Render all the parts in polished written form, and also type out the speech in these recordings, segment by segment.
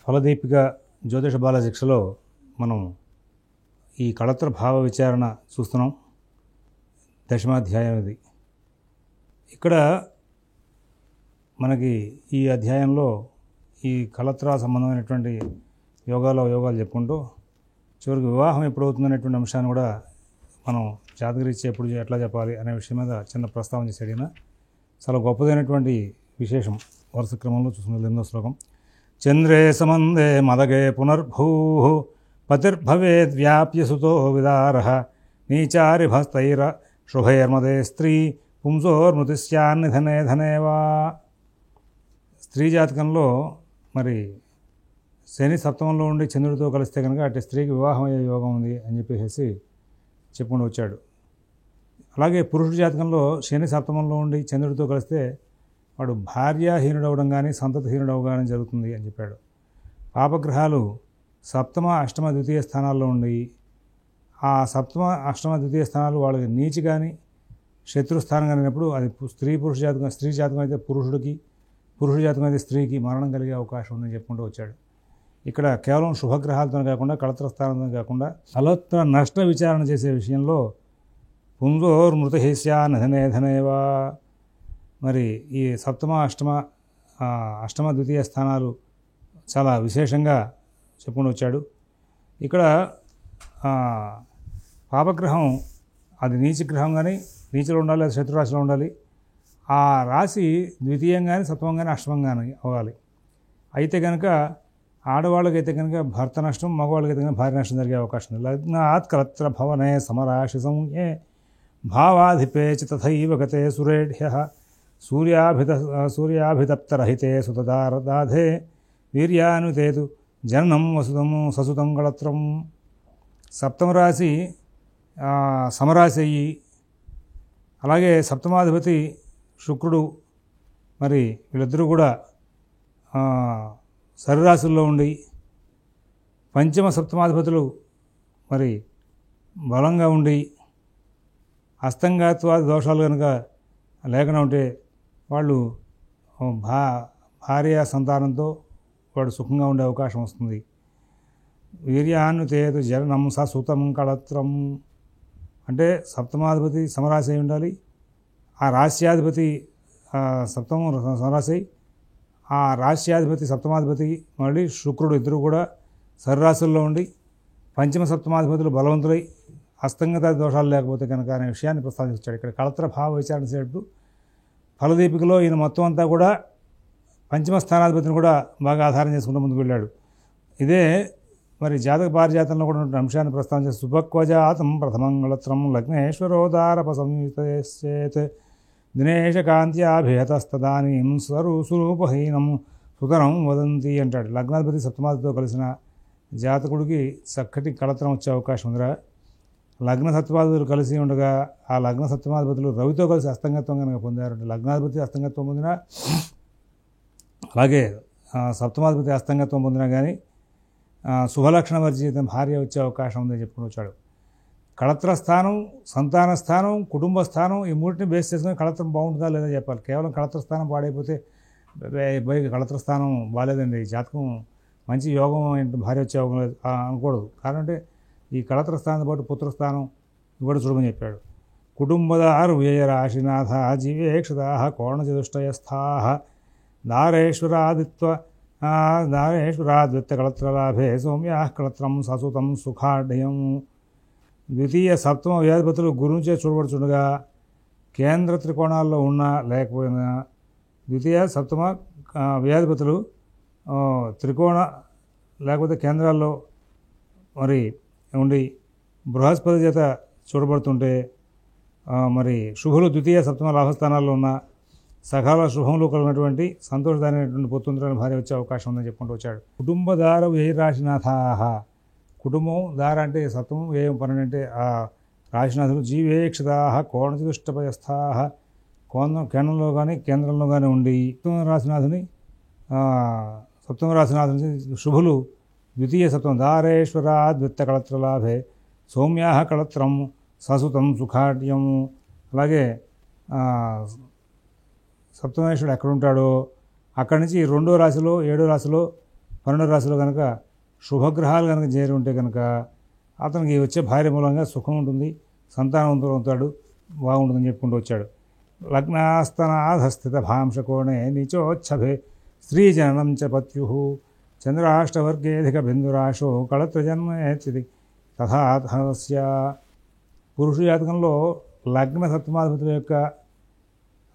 ఫలదీపిక జ్యోతిష బాలశిక్షలో మనం ఈ కళత్ర భావ విచారణ చూస్తున్నాం. దశమాధ్యాయం ఇది. ఇక్కడ మనకి ఈ అధ్యాయంలో ఈ కళత్ర సంబంధమైనటువంటి యోగాలు చెప్పుకుంటూ చివరికి వివాహం ఎప్పుడు అవుతుందనేటువంటి అంశాన్ని కూడా మనం జాతకరీత్యా ఎప్పుడు ఎట్లా చెప్పాలి అనే విషయం మీద చిన్న ప్రస్తావన చేసి అడిగిన చాలా గొప్పదైనటువంటి విశేషం. వరుస క్రమంలో చూసుకున్న 8వ శ్లోకం. చంద్రే సమందే మదగే పునర్భూ పతిర్భవేద్ వ్యాప్య సుతో విదారః నీచారిభస్తైర శుభైర్మదే స్త్రీ పుంసోర్మృతిశ్చాన్నిధనే ధనేవా. స్త్రీ జాతకంలో మరి శని సప్తమంలో ఉండి చంద్రుడితో కలిస్తే కనుక అటు స్త్రీకి వివాహం అయ్యే యోగం ఉంది అని చెప్పేసి చెప్పుకుంటూ వచ్చాడు. అలాగే పురుషుడి జాతకంలో శని సప్తమంలో ఉండి చంద్రుడితో కలిస్తే వాడు భార్యాహీనుడవడం కానీ సంతతిహీనుడవడం కానీ జరుగుతుంది అని చెప్పాడు. పాపగ్రహాలు సప్తమ అష్టమ ద్వితీయ స్థానాల్లో ఉండి ఆ సప్తమ అష్టమ ద్వితీయ స్థానాలు వాళ్ళకి నీచి కానీ శత్రుస్థానం కానినప్పుడు అది పురుష జాతకం, స్త్రీ జాతకం అయితే పురుషుడికి, పురుష జాతకం అయితే స్త్రీకి మరణం కలిగే అవకాశం ఉందని చెప్పుకుంటూ వచ్చాడు. ఇక్కడ కేవలం శుభగ్రహాలతో కాకుండా కళత్ర స్థానంతో కాకుండా కళత్ర నష్ట విచారణ చేసే విషయంలో పుంజోర్మృతహిస్యా నధనేధనేవా. మరి ఈ సప్తమ అష్టమ ద్వితీయ స్థానాలు చాలా విశేషంగా చెప్పుకుంటూ వచ్చాడు. ఇక్కడ పాపగ్రహం అది నీచగ్రహం కానీ నీచలో ఉండాలి, అది శత్రురాశిలో ఉండాలి. ఆ రాశి ద్వితీయం కానీ సప్తమం కానీ అష్టమం కానీ అవ్వాలి. అయితే కనుక ఆడవాళ్ళకైతే కనుక భర్త నష్టం, మగవాళ్ళకైతే కనుక భార్య నష్టం జరిగే అవకాశం ఉంది. లగ్నాత్ కలత్ర భవనే సమరాశి సంజ్ఞే భావాధిపే చ తథైవ గతే సురేఢ్యః సూర్యాభితప్తరహితే సుతదారదాధే వీర్యానుతేతు జననం ససుతం కళత్రం. సప్తమ రాశి సమరాశి అయ్యి అలాగే సప్తమాధిపతి శుక్రుడు మరి వీళ్ళిద్దరూ కూడా సరిరాశుల్లో ఉండి పంచమ సప్తమాధిపతులు మరి బలంగా ఉండి అస్తంగాత్వాది దోషాలు కనుక లేకుండా ఉంటే వాళ్ళు భార్య సంతానంతో వాడు సుఖంగా ఉండే అవకాశం వస్తుంది. వీర్యానుతేతు జననం ససుతం కళత్రం అంటే సప్తమాధిపతి సమరాశి అయి ఉండాలి. ఆ రాశ్యాధిపతి సప్తమం సమరాశి, ఆ రాశ్యాధిపతి సప్తమాధిపతి మళ్ళీ శుక్రుడు ఇద్దరు కూడా సర్రాశుల్లో ఉండి పంచమ సప్తమాధిపతులు బలవంతులై అస్తంగత దోషాలు లేకపోతే కనుక అనే విషయాన్ని ప్రస్తావించాడు. ఇక్కడ కళత్ర భావ విచారణ చేసేటప్పుడు ఫలదీపికలో ఈయన మొత్తం అంతా కూడా పంచమ స్థానాధిపతిని కూడా బాగా ఆధారం చేసుకుంటూ ముందుకు వెళ్ళాడు. ఇదే మరి జాతక పారిజాతంలో కూడా ఉన్న అంశాన్ని ప్రస్తావించే సుభక్వజాతం ప్రథమం కళత్రం లగ్నేశ్వరోదారప సంయుతేత్ దినేశకాంత్యాభిహతస్తదానీం స్వరూపహీనం సుతరం వదంతి అంటాడు. లగ్నాధిపతి సప్తమాధిపతితో కలిసిన జాతకుడికి చక్కటి కళత్రం వచ్చే అవకాశం ఉందిరా. లగ్న సప్తమాధిపతులు కలిసి ఉండగా ఆ లగ్న సప్తమాధిపతులు రవితో కలిసి అస్తంగత్వం కనుక పొందారంటే లగ్నాధిపతి అస్తంగత్వం పొందినా అలాగే సప్తమాధిపతి అస్తంగత్వం పొందినా కానీ శుభలక్షణ వర్జిత భార్య వచ్చే అవకాశం ఉందని చెప్పుకుని వచ్చాడు. కళత్ర స్థానం, సంతాన స్థానం, కుటుంబ స్థానం ఈ మూడింటిని బేస్ చేసుకుని కళత్రం బాగుంటుందా లేదా చెప్పాలి. కేవలం కళత్ర స్థానం పాడైపోతే కళత్ర స్థానం బాగాలేదండి, జాతకం మంచి యోగం భార్య వచ్చే యోగం లేదు అనకూడదు. కారణం అంటే ఈ కళత్ర స్థానంతో పాటు పుత్రస్థానం కూడా చూడమని చెప్పాడు. కుటుంబదారు వ్యయరాశినాథ జీవేక్షదా కోణచతుష్టయస్థా దారేశ్వరాదిత్య కళత్రలాభే సౌమ్యా కళత్రం ససుతం సుఖాఢ్యం. ద్వితీయ సప్తమ వ్యాధిపతులు గురుంచే చూడబడుచుండగా కేంద్ర త్రికోణాల్లో ఉన్నా లేకపోయినా ద్వితీయ సప్తమ వ్యాధిపతులు త్రికోణ లేకపోతే కేంద్రాల్లో మరి ఉండి బృహస్పతి చేత చూడబడుతుంటే మరి శుభులు ద్వితీయ సప్తమ లాభస్థానాల్లో ఉన్న సకాల శుభంలో కలిగినటువంటి సంతోషదాయమైనటువంటి పుత్రులను భార్య వచ్చే అవకాశం ఉందని చెప్పుకుంటూ వచ్చాడు. కుటుంబదార వ్యయరాశినాథాహ. కుటుంబం దార అంటే సప్తమం, వ్యయం 12 అంటే ఆ రాశినాథులు జీవేక్షదా కోణచతుష్టయస్థా కేంద్రంలో కానీ కేంద్రంలో కానీ ఉండి సప్తమ రాశినాథుని శుభులు ద్వితీయ సప్తమం దారేశ్వరాద్విత్త కళత్రలాభే సౌమ్యా కళత్రం ససుతం సుఖాఢ్యం. అలాగే సప్తమేశ్వరుడు ఎక్కడుంటాడో అక్కడి నుంచి 2వ రాశిలో 7వ రాశిలో 12 రాశిలో కనుక శుభగ్రహాలు కనుక చేరి ఉంటే కనుక అతనికి వచ్చే భార్య మూలంగా సుఖం ఉంటుంది, సంతానవంతుడు అవుతాడు, బాగుంటుందని చెప్పుకుంటూ వచ్చాడు. లగ్నాస్తనాధస్థిత భాంశకోణే నీచోచ్ఛభే స్త్రీజననం చ పత్యు చంద్రాష్టవర్గేధిక బిందురాశో కళత్రజన్మేచ్చిది తథాస్య. పురుష జాతకంలో లగ్న సప్తమాధిపతుల యొక్క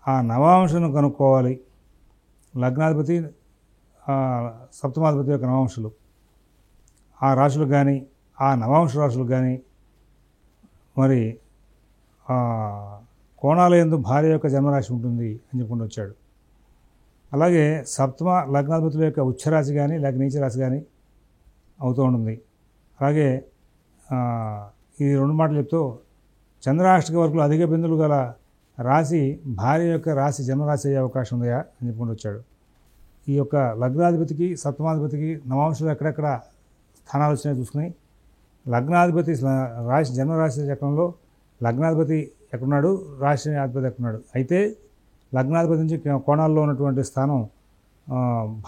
ఆ నవాంశను కనుక్కోవాలి. లగ్నాధిపతి సప్తమాధిపతి యొక్క నవాంశులు ఆ రాశులు కానీ ఆ నవాంశ రాశులు కానీ మరి కోణాల యందు భార్య యొక్క జన్మరాశి ఉంటుంది అని చెప్పుకుంటూ వచ్చాడు. అలాగే సప్తమ లగ్నాధిపతుల యొక్క ఉచ్చరాశి కానీ లేక నీచరాశి కానీ అవుతూ ఉంటుంది. అలాగే ఈ 2 మాటలు చెప్తూ చంద్రాష్టక వర్గంలో అధిక బిందులు గల రాశి భార్య యొక్క రాశి జన్మరాశి అయ్యే అవకాశం ఉందా అని చెప్పుకుంటూ వచ్చాడు. ఈ యొక్క లగ్నాధిపతికి సప్తమాధిపతికి నవాంశంలో ఎక్కడెక్కడ స్థానాలు వచ్చినాయో చూసుకుని లగ్నాధిపతి రాశి జన్మరాశి చక్రంలో లగ్నాధిపతి ఎక్కడున్నాడు, రాశి అధిపతి ఎక్కడున్నాడు. అయితే లగ్నాధిపతి నుంచి కోణాల్లో ఉన్నటువంటి స్థానం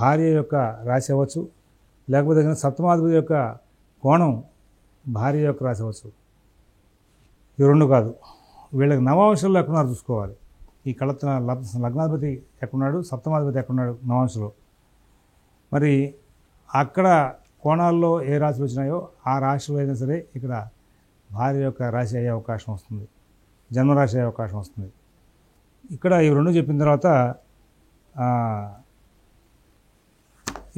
భార్య యొక్క రాశి అవ్వచ్చు, లేకపోతే సప్తమాధిపతి యొక్క కోణం భార్య యొక్క రాశి అవ్వచ్చు. ఈ 2 కాదు, వీళ్ళకి నవాంశంలో ఎక్కడున్నారు చూసుకోవాలి. ఈ లగ్నాధిపతి ఎక్కడున్నాడు, సప్తమాధిపతి ఎక్కడున్నాడు నవాంశంలో. మరి అక్కడ కోణాల్లో ఏ రాశులు వచ్చినాయో ఆ రాశిలో అయినా సరే ఇక్కడ భార్య యొక్క రాశి అయ్యే అవకాశం వస్తుంది, జన్మరాశి అయ్యే అవకాశం వస్తుంది. ఇక్కడ ఈ 2 చెప్పిన తర్వాత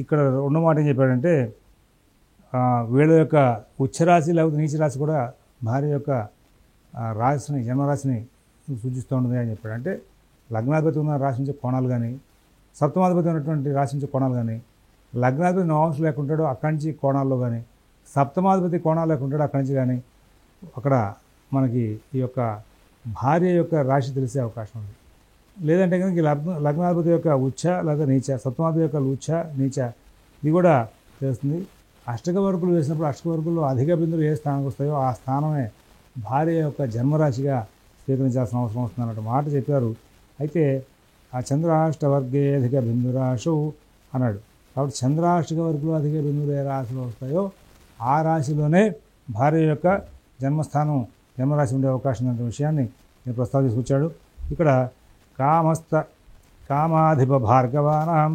ఇక్కడ 2 మాట ఏం చెప్పాడంటే వీళ్ళ యొక్క ఉచ్చరాశి లేకపోతే నీచరాశి కూడా భార్య యొక్క రాశిని జన్మరాశిని సూచిస్తూ ఉంటుంది అని చెప్పాడు. అంటే లగ్నాధిపతి ఉన్న రాశి నుంచి కోణాలు కానీ సప్తమాధిపతి ఉన్నటువంటి రాశి నుంచి కోణాలు కానీ లగ్నాధిపతి నవాంశం లేకుంటాడో అక్కడి నుంచి కోణాల్లో కానీ సప్తమాధిపతి కోణాలు లేకుంటాడో అక్కడి నుంచి కానీ అక్కడ మనకి ఈ యొక్క భార్య యొక్క రాశి తెలిసే అవకాశం ఉంది. లేదంటే కనుక లగ్నాధిపతి యొక్క ఉచ్చ లేదా నీచ, సప్తమాధిపతి యొక్క ఉచ్చ నీచ ఇది కూడా తెలుస్తుంది. అష్టక వర్గులు వేసినప్పుడు అష్టక వర్గుల్లో అధిక బిందులు ఏ స్థానానికి వస్తాయో ఆ స్థానమే భార్య యొక్క జన్మరాశిగా స్వీకరించాల్సిన అవసరం వస్తుంది అన్నట్టు మాట చెప్పారు. అయితే ఆ చంద్రాష్టవర్గే అధిక బిందురాశు అన్నాడు. కాబట్టి చంద్రాష్టక వర్గులు అధిక బిందువులు ఏ రాశిలో వస్తాయో ఆ రాశిలోనే భార్య యొక్క జన్మస్థానం జన్మరాశి ఉండే అవకాశం ఉన్న విషయాన్ని నేను ప్రస్తావన తీసుకొచ్చాడు. ఇక్కడ కామాధిప భార్గవానాం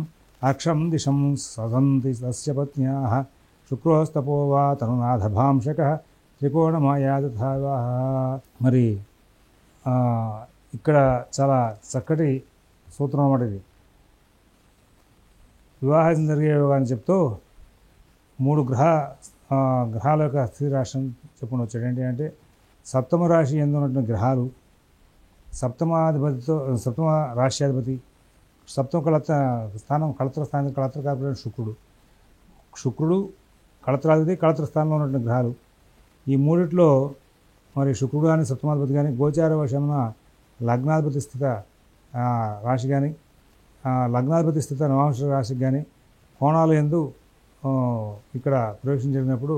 అక్షం దిశం సదంతి తస్య పత్న్యాః శుక్రోస్తపో వా తనునాథభాంశకః త్రికోణమాయాదథావా. మరి ఇక్కడ చాలా చక్కటి సూత్రం అన్నమాట ఇది. వివాహం జరిగే యోగాన్ని చెప్తూ 3 గ్రహాల యొక్క స్థితి రాశిని చెప్పుకుని వచ్చాడు. ఏంటి అంటే సప్తమ రాశి ఎందు ఉన్నటువంటి గ్రహాలు సప్తమ రాశ్యాధిపతి సప్తమ కళత్ర స్థానం కళత్రకారకుడైన శుక్రుడు కళత్రాధిపతి కళత్ర స్థానంలో ఉన్నటువంటి గ్రహాలు. ఈ మూడిట్లో మరి శుక్రుడు కానీ సప్తమాధిపతి కానీ గోచార వశమున లగ్నాధిపతి స్థిత రాశి కానీ లగ్నాధిపతి స్థిత నవాంశ రాశికి కానీ కోణాలు యందు ఇక్కడ ప్రవేశం జరిగినప్పుడు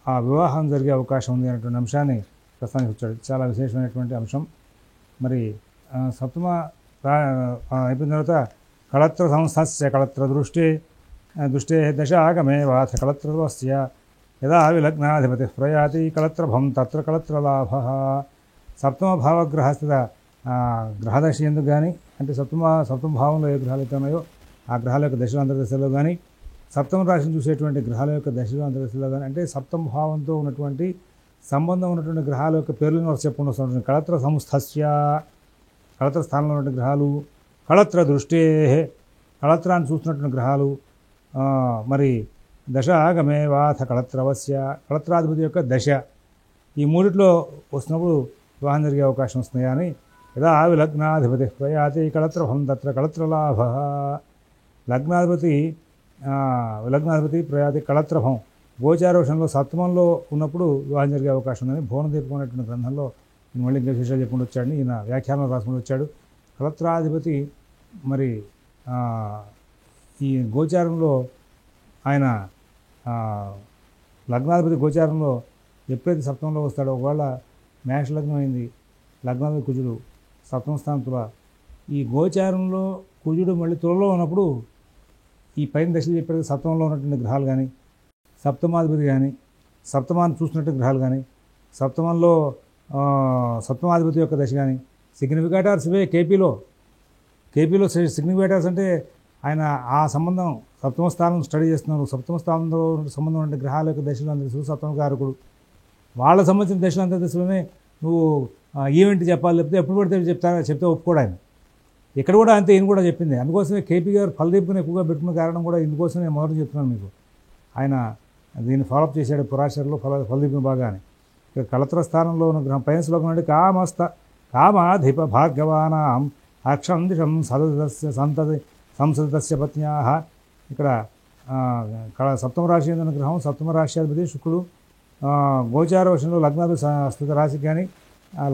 ఆ వివాహం జరిగే అవకాశం ఉంది అనేటువంటి అంశాన్ని ప్రస్తావనకు వచ్చాడు. చాలా విశేషమైనటువంటి అంశం. మరి సప్తమ అయిపోయిన తర్వాత కళత్ర సంస్థస్య కళత్ర దృష్టే దశ ఆగమే వాథ కళత్రస్య యదా విలగ్నాధిపతి ప్రయాతి కళత్రభం తత్ర కళత్రలాభ. సప్తమ భావగ్రహస్థిత గ్రహదశ ఎందుకు కానీ అంటే సప్తమ భావంలో ఏ గ్రహాలు అయితే ఉన్నాయో ఆ గ్రహాల యొక్క దశలు అంతర్దశలో కానీ సప్తమ రాశిని చూసేటువంటి గ్రహాల యొక్క దశలు అంతర్దశలో కానీ అంటే సప్తమ భావంతో ఉన్నటువంటి సంబంధం ఉన్నటువంటి గ్రహాల యొక్క పేర్లను చెప్పుకుంటూ వస్తున్నటువంటి కళత్ర సంస్థస్య కళత్ర స్థానంలో ఉన్నటువంటి గ్రహాలు కళత్ర దృష్టే కళత్రాన్ని చూస్తున్నటువంటి గ్రహాలు మరి దశ ఆగమే వాథ కళత్రవస్య కళత్రాధిపతి యొక్క దశ ఈ మూడిట్లో వస్తున్నప్పుడు వివాహం జరిగే అవకాశం వస్తున్నాయి. అని యదా విలగ్నాధిపతి ప్రయాతి కళత్రభం తత్ర కళత్రలాభ. లగ్నాధిపతి ప్రయాతి కళత్రభం గోచారోషంలో సప్తమంలో ఉన్నప్పుడు వివాహం జరిగే అవకాశం ఉందని భువనదీపం అనేటువంటి గ్రంథంలో నేను మళ్ళీ ఇంకా విశేషాలు చెప్పుకుంటూ వచ్చాడు. ఈయన వ్యాఖ్యానం రాసుకుంటూ వచ్చాడు. కళత్రాధిపతి మరి ఈ గోచారంలో ఆయన లగ్నాధిపతి గోచారంలో ఎప్పుడైతే సప్తమంలో వస్తాడో ఒకవేళ మేష లగ్నం అయింది లగ్నాధిపతి కుజుడు సప్తమ స్థానం తుల ఈ గోచారంలో కుజుడు మళ్ళీ తులలో ఉన్నప్పుడు ఈ పైన దశలు చెప్పారు సప్తమంలో ఉన్నటువంటి గ్రహాలు కానీ సప్తమాధిపతి కానీ సప్తమాన్ని చూసినట్టు గ్రహాలు కానీ సప్తమంలో సప్తమాధిపతి యొక్క దశ కానీ సిగ్నిఫికేటర్స్ ఇవే కేపీలో సిగ్నిఫికేటర్స్ అంటే ఆయన ఆ సంబంధం సప్తమ స్థానం స్టడీ చేస్తున్నారు. సప్తమ స్థానంలో సంబంధం అంటే గ్రహాల యొక్క దశలు అందరూ సప్తమ కారకుడు వాళ్ళ సంబంధించిన దశలు అంత దశలోనే నువ్వు ఈవెంట్ చెప్పాలి లేకపోతే ఎప్పుడు పడితే చెప్తే ఒప్పుకోడు ఆయన. ఇక్కడ కూడా అంతే ఈయన కూడా చెప్పింది. అందుకోసమే కేపీ గారు ఫలదీపుని ఎక్కువగా పెట్టుకున్న కారణం కూడా ఇందుకోసం నేను మొదలు చెప్తున్నాను మీకు. ఆయన దీన్ని ఫాలోఅప్ చేశాడు పురాశరలో ఫలదీపుని బాగానే. ఇక్కడ కళత్ర స్థానంలో ఉన్న గ్రహం పైన శ్లోకం అంటే కామాధిప భార్గవానాం అక్షందిషం సంసదస్య పత్న్యా. ఇక్కడ సప్తమ రాశి ఉన్న గ్రహం సప్తమ రాశ్యాధిపతి శుక్రుడు గోచార వర్షంలో లగ్నాధిపతి స్థిత రాశికి కానీ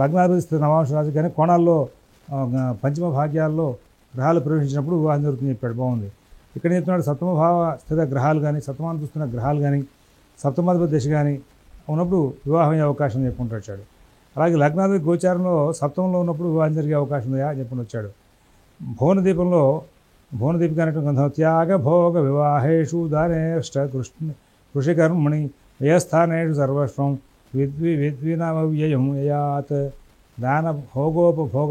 లగ్నాధిపతి స్థిత నవాంశ రాశికి కానీ కోణాల్లో పంచమ భాగ్యాల్లో గ్రహాలు ప్రవేశించినప్పుడు వివాహం జరుగుతుందని చెప్పాడు. బాగుంది. ఇక్కడ చెప్తున్నాడు సప్తమ భావ స్థిత గ్రహాలు కానీ సప్తమాన్ని చూస్తున్న గ్రహాలు కానీ సప్తమాధిపతి దశ కానీ ఉన్నప్పుడు వివాహం అయ్యే అవకాశం చెప్పుకుంటూ వచ్చాడు. అలాగే లగ్నాధిపతి గోచారంలో సప్తమంలో ఉన్నప్పుడు వివాహం జరిగే అవకాశం ఉందా చెప్పుకుంటూ వచ్చాడు. భువనదీపిక అనేటువంటి గ్రంథం త్యాగ భోగ వివాహేషు దానేష్ట కృషికర్మణి వ్యయస్థానేషు సర్వస్వం విద్వినవ్యయం యయాత్. దాన భోగోపభోగ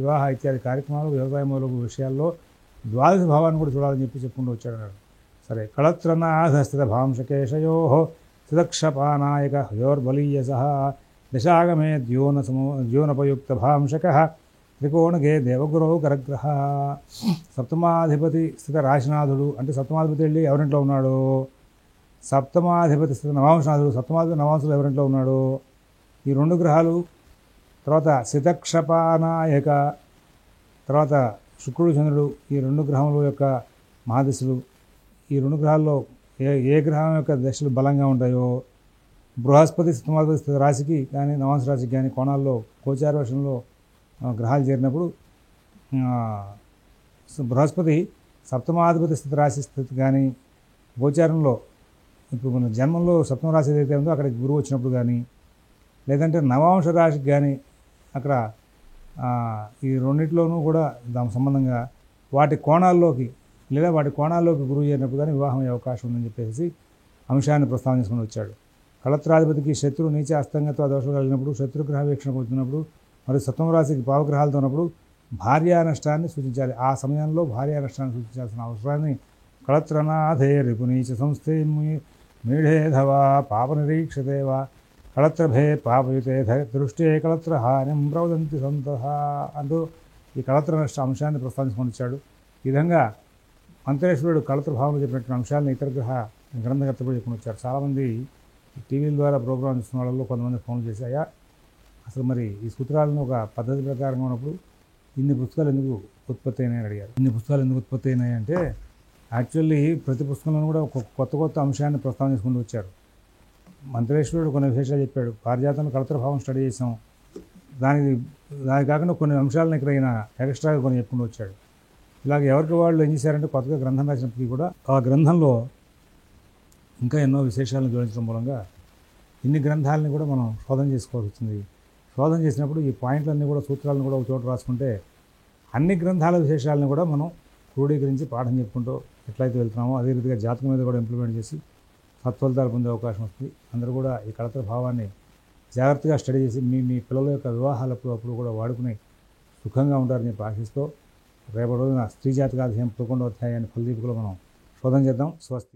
వివాహ ఇత్యాది కార్యక్రమాలు వ్యవసాయ మూలక విషయాల్లో ద్వాదశ భావాన్ని కూడా చూడాలని చెప్పుకుంటూ వచ్చాడు అన్నాడు. సరే కళత్రనాథస్థిత భాంశకేశయో స్థితక్షపానాయక హయోర్బలీయస దశాగమే ద్యోనపయుక్త భాంశక త్రికోణగే దేవగురో కరగ్రహ. సప్తమాధిపతి స్థిత రాశినాథుడు అంటే సప్తమాధిపతి వెళ్ళి ఎవరింట్లో ఉన్నాడు, సప్తమాధిపతి స్థిత నవాంశనాథుడు సప్తమాధిపతి నవాంశులు ఎవరింట్లో ఉన్నాడు. ఈ రెండు గ్రహాలు తర్వాత స్థితక్షపానాయక తర్వాత శుక్రుడు చంద్రుడు ఈ రెండు గ్రహముల యొక్క మహాదశలు. ఈ రెండు గ్రహాల్లో ఏ గ్రహం యొక్క దశలు బలంగా ఉంటాయో బృహస్పతి సప్తమాధిపతి స్థిత రాశికి కానీ నవాంశ రాశికి కానీ కోణాల్లో గోచార వర్షంలో గ్రహాలు చేరినప్పుడు బృహస్పతి సప్తమాధిపతి స్థితి రాశి స్థితి కానీ గోచారంలో ఇప్పుడు మన జన్మంలో సప్తమ రాశి ఏదైతే ఉందో అక్కడికి గురువు వచ్చినప్పుడు కానీ లేదంటే నవాంశ రాశికి కానీ అక్కడ ఈ రెండింటిలోనూ కూడా దాని సంబంధంగా వాటి కోణాల్లోకి గురువు చేరినప్పుడు కానీ వివాహం అయ్యే అవకాశం ఉందని చెప్పేసి అంశాన్ని ప్రస్తావన చేసుకుని వచ్చాడు. కళత్రాధిపతికి శత్రు నీచ అస్తంగత్వ దోషాలు కలిగినప్పుడు శత్రుగ్రహ వీక్షణ కొడుతున్నప్పుడు మరియు సప్తమ రాశికి పావగ్రహాలతో ఉన్నప్పుడు భార్యా నష్టాన్ని సూచించాలి. ఆ సమయంలో భార్యా నష్టాన్ని సూచించాల్సిన అవసరాన్ని కళత్రనాథే రిపునీచ సంస్థే మీఢేధవా పాప నిరీక్షతేవా కళత్రభే పాపయుతే దృష్టే కళత్ర హానిం ప్రవదంతి సంతః అంటూ ఈ కళత్ర నష్ట అంశాన్ని ప్రస్తావించుకొని వచ్చాడు. ఈ విధంగా మంత్రేశ్వరుడు కళత్ర భావంలో చెప్పినటువంటి అంశాలను ఇతర గ్రహ గ్రంథకర్తలు చెప్పుకొని వచ్చారు. చాలామంది టీవీల ద్వారా ప్రోగ్రామ్ ఇస్తున్న వాళ్ళలో కొంతమంది ఫోన్లు చేశాయా అసలు మరి ఈ సూత్రాలను ఒక పద్ధతి ప్రకారంగా ఉన్నప్పుడు ఇన్ని పుస్తకాలు ఎందుకు ఉత్పత్తి అయినాయని అడిగారు. ఇన్ని పుస్తకాలు ఎందుకు ఉత్పత్తి అయినాయి అంటే యాక్చువల్లీ ప్రతి పుస్తకంలో కూడా ఒక కొత్త అంశాన్ని ప్రస్తావన చేసుకుంటూ వచ్చారు. మంత్రేశ్వరుడు కొన్ని విశేషాలు చెప్పాడు. పారిజాతంలో కళత్ర భావం స్టడీ చేసాం. దానికి కాకుండా కొన్ని అంశాలను ఇక్కడ ఆయన ఎక్స్ట్రాగా కొన్ని చెప్పుకుంటూ వచ్చాడు. ఇలాగ ఎవరికి వాళ్ళు ఏం చేశారంటే కొత్తగా గ్రంథం రాసినప్పటికీ కూడా ఆ గ్రంథంలో ఇంకా ఎన్నో విశేషాలను జోడించడం మూలంగా ఇన్ని గ్రంథాలని కూడా మనం శోధన చేసుకోవాల్సి వచ్చింది. శోధన చేసినప్పుడు ఈ పాయింట్లన్నీ కూడా సూత్రాలను కూడా ఒక చోట రాసుకుంటే అన్ని గ్రంథాల విశేషాలను కూడా మనం క్రోడీకరించి పాఠం చెప్పుకుంటూ ఎట్లయితే వెళ్తున్నామో అదే రీతిగా జాతకం మీద కూడా ఇంప్లిమెంట్ చేసి సత్ఫలితాలు పొందే అవకాశం వస్తుంది. అందరూ కూడా ఈ కళత్ర భావాన్ని జాగ్రత్తగా స్టడీ చేసి మీ పిల్లల యొక్క వివాహాలప్పుడు అప్పుడు కూడా వాడుకుని సుఖంగా ఉంటారని చెప్పి ఆశిస్తూ రేపటి రోజున స్త్రీ జాతకాధ్యాయం 11వ అధ్యాయాన్ని ఫలదీపికలో మనం శోధన చేద్దాం. స్వస్తి.